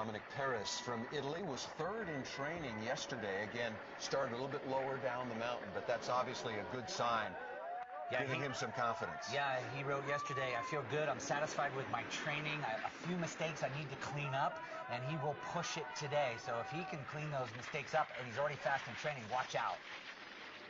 Dominic Paris from Italy was third in training yesterday. Again, started a little bit lower down the mountain, but that's obviously a good sign, giving him some confidence. Yeah, he wrote yesterday, I feel good, I'm satisfied with my training, a few mistakes I need to clean up, and he will push it today. So if he can clean those mistakes up, and he's already fast in training, watch out.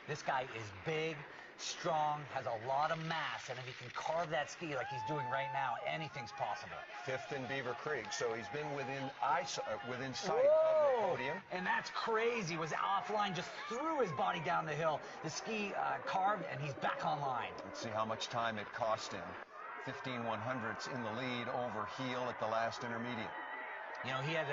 This guy is big, strong, has a lot of mass, and if he can carve that ski like he's doing right now, anything's possible. Fifth in Beaver Creek, so he's been within sight of the podium. And that's crazy. Was offline, just threw his body down the hill. The ski carved, and he's back online. Let's see how much time it cost him. 15/100ths in the lead over heel at the last intermediate. You know, he had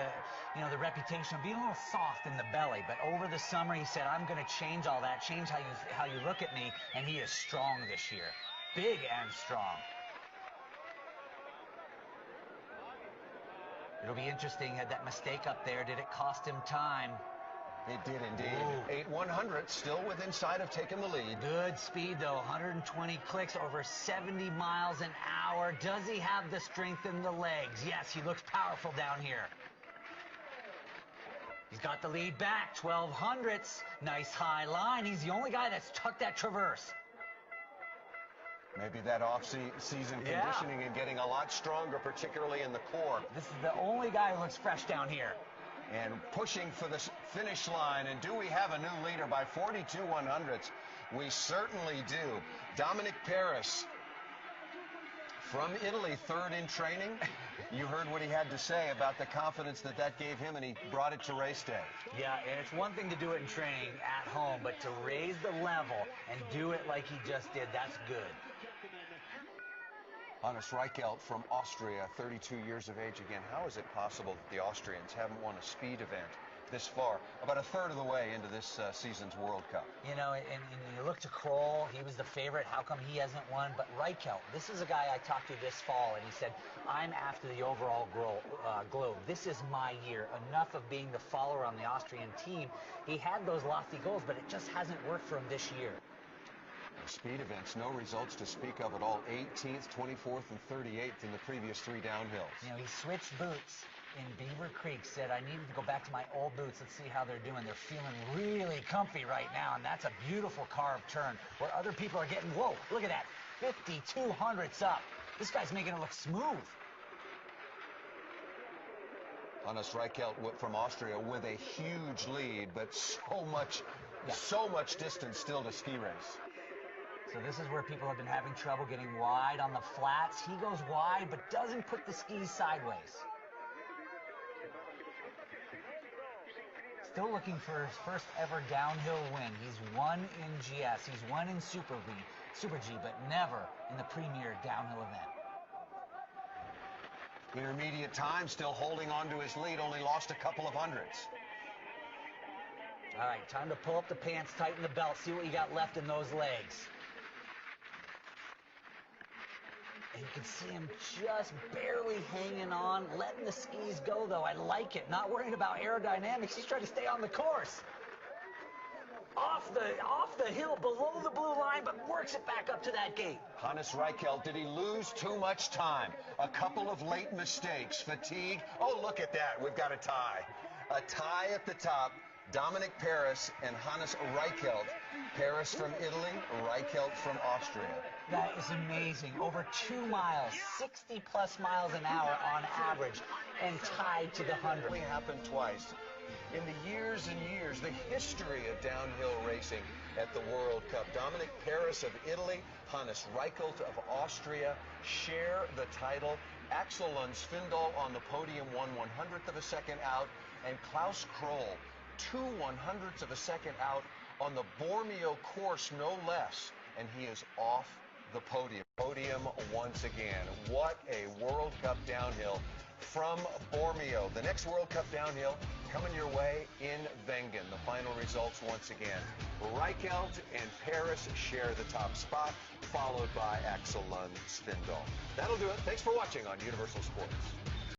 the reputation of being a little soft in the belly, but over the summer he said, I'm going to change all that, change how you look at me, and he is strong this year. Big and strong. It'll be interesting, had that mistake up there, did it cost him time? It did indeed. 8/100ths, still within sight of taking the lead. Good speed though, 120 clicks, over 70 miles an hour. Does he have the strength in the legs? Yes, he looks powerful down here. He's got the lead back, 12/100ths. Nice high line. He's the only guy that's tucked that traverse. Maybe that off-season conditioning and getting a lot stronger, particularly in the core. This is the only guy who looks fresh down here. And pushing for the finish line. And do we have a new leader by 42/100ths? We certainly do. Dominic Paris from Italy, third in training. You heard what he had to say about the confidence that gave him, and he brought it to race day. Yeah, and it's one thing to do it in training at home, but to raise the level and do it like he just did, that's good. Hannes Reichelt from Austria, 32 years of age again. How is it possible that the Austrians haven't won a speed event this far, about a third of the way into this season's World Cup? You know, and you look to Kroll, he was the favorite. How come he hasn't won? But Reichelt, this is a guy I talked to this fall, and he said, I'm after the overall globe. This is my year. Enough of being the follower on the Austrian team. He had those lofty goals, but it just hasn't worked for him this year. Speed events, no results to speak of at all. 18th, 24th, and 38th in the previous three downhills. You know, he switched boots in Beaver Creek, said, I needed to go back to my old boots. Let's see how they're doing. They're feeling really comfy right now, and that's a beautiful carved turn where other people are getting, whoa, look at that, 5/200ths up. This guy's making it look smooth. Hannes Reichelt from Austria with a huge lead, but so much distance still to ski race. So this is where people have been having trouble getting wide on the flats. He goes wide, but doesn't put the skis sideways. Still looking for his first ever downhill win. He's won in GS, he's won in Super G, but never in the premier downhill event. Intermediate time, still holding on to his lead, only lost a couple of hundredths. All right, time to pull up the pants, tighten the belt, see what you got left in those legs. And you can see him just barely hanging on, letting the skis go, though. I like it. Not worrying about aerodynamics. He's trying to stay on the course. Off the hill, below the blue line, but works it back up to that gate. Hannes Reichelt, did he lose too much time? A couple of late mistakes, fatigue. Oh, look at that. We've got a tie. A tie at the top. Dominic Paris and Hannes Reichelt. Paris from Italy, Reichelt from Austria. That is amazing. Over 2 miles, 60+ miles an hour on average, and tied to the 100. It only happened twice. In the years and years, the history of downhill racing at the World Cup. Dominic Paris of Italy, Hannes Reichelt of Austria share the title. Axel Lund-Svindal on the podium, 1/100th of a second out, and Klaus Kroll, 2/100ths of a second out on the Bormio course, no less, and he is off the podium. Podium once again. What a World Cup downhill from Bormio. The next World Cup downhill coming your way in Wengen. The final results once again. Reichelt and Paris share the top spot, followed by Axel Lund-Svindal. That'll do it. Thanks for watching on Universal Sports.